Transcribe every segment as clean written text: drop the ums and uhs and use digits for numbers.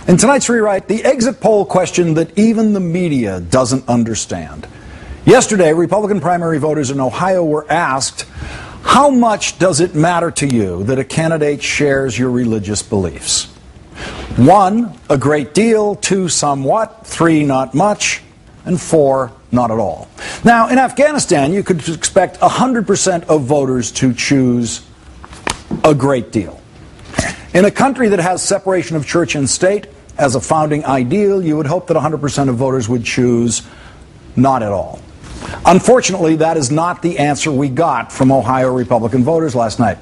In tonight's rewrite, the exit poll question that even the media doesn't understand. Yesterday, Republican primary voters in Ohio were asked, how much does it matter to you that a candidate shares your religious beliefs? 1, a great deal. 2, somewhat. 3, not much. And 4, not at all. Now, in Afghanistan, you could expect 100% of voters to choose a great deal. In a country that has separation of church and state as a founding ideal, you would hope that 100% of voters would choose not at all. Unfortunately, that is not the answer we got from Ohio Republican voters last night.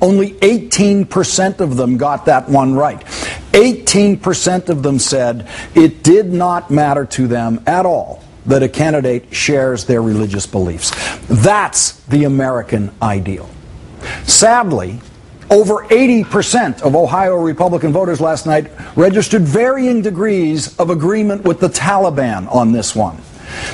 Only 18% of them got that one right. 18% of them said it did not matter to them at all that a candidate shares their religious beliefs. That's the American ideal. Sadly, over 80% of Ohio Republican voters last night registered varying degrees of agreement with the Taliban on this one.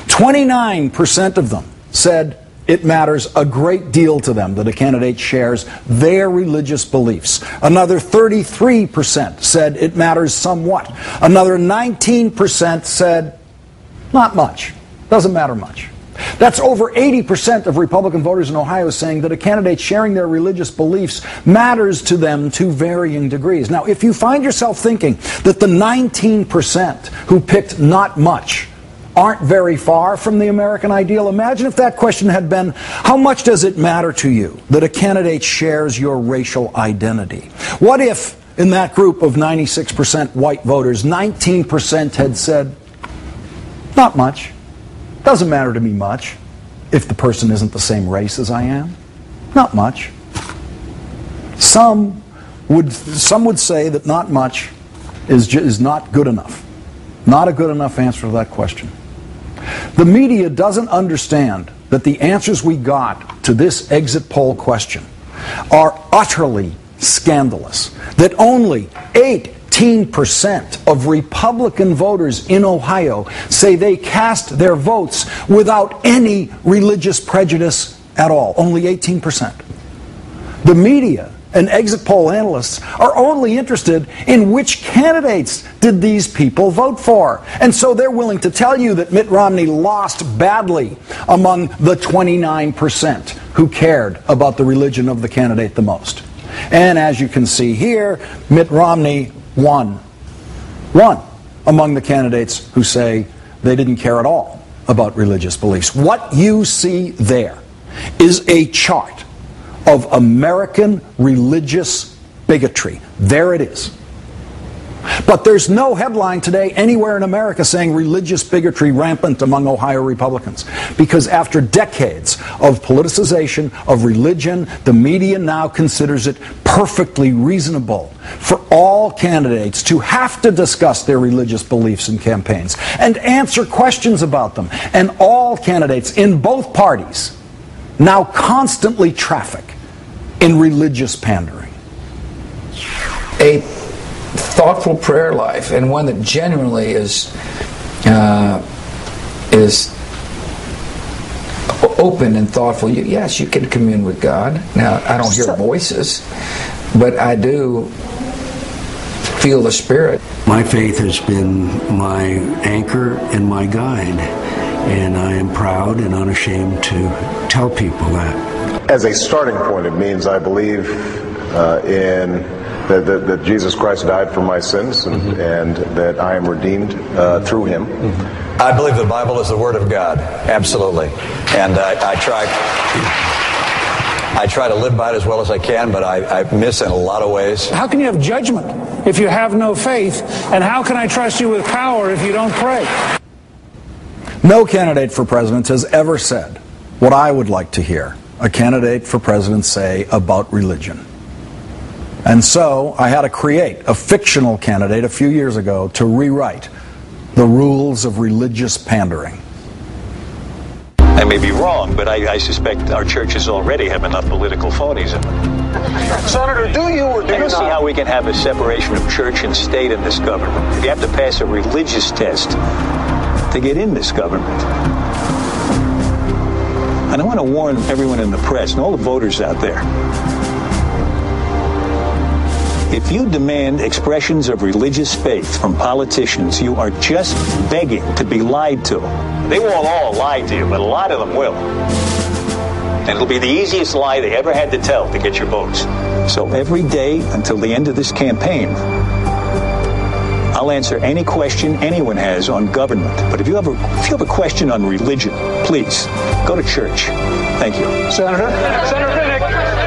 29% of them said it matters a great deal to them that a candidate shares their religious beliefs. Another 33% said it matters somewhat. Another 19% said not much, doesn't matter much. That's over 80% of Republican voters in Ohio saying that a candidate sharing their religious beliefs matters to them to varying degrees. Now, if you find yourself thinking that the 19% who picked not much aren't very far from the American ideal, imagine if that question had been, how much does it matter to you that a candidate shares your racial identity? What if, in that group of 96% white voters, 19% had said, not much. Doesn't matter to me much if the person isn't the same race as I am. Not much. Some would say that not much is not good enough. Not a good enough answer to that question. The media doesn't understand that the answers we got to this exit poll question are utterly scandalous. That only 18% of Republican voters in Ohio say they cast their votes without any religious prejudice at all. Only 18%. The media and exit poll analysts are only interested in which candidates did these people vote for. And so they're willing to tell you that Mitt Romney lost badly among the 29% who cared about the religion of the candidate the most. And as you can see here, Mitt Romney won among the candidates who say they didn't care at all about religious beliefs. What you see there is a chart of American religious bigotry. There it is. But there's no headline today anywhere in America saying religious bigotry rampant among Ohio Republicans. Because after decades of politicization of religion, the media now considers it perfectly reasonable for all candidates to have to discuss their religious beliefs in campaigns and answer questions about them. And all candidates in both parties now constantly traffic in religious pandering. A thoughtful prayer life, and one that genuinely is open and thoughtful. Yes, you can commune with God. Now, I don't hear voices, but I do feel the Spirit. My faith has been my anchor and my guide, and I am proud and unashamed to tell people that. As a starting point, it means I believe that Jesus Christ died for my sins and that I am redeemed through Him. I believe the Bible is the Word of God, absolutely. And I try to live by it as well as I can, but I miss in a lot of ways. How can you have judgment if you have no faith? And how can I trust you with power if you don't pray? No candidate for president has ever said what I would like to hear a candidate for president say about religion. And so I had to create a fictional candidate a few years ago to rewrite the rules of religious pandering. I may be wrong, but I suspect our churches already have enough political phonies in them. Senator, do you or do you I don't see not? how we can have a separation of church and state in this government. You have to pass a religious test to get in this government. And I want to warn everyone in the press and all the voters out there. If you demand expressions of religious faith from politicians, you are just begging to be lied to. They won't all lie to you, but a lot of them will. And it'll be the easiest lie they ever had to tell to get your votes. So every day until the end of this campaign, I'll answer any question anyone has on government. But if you have a question on religion, please go to church. Thank you. Senator Finnick.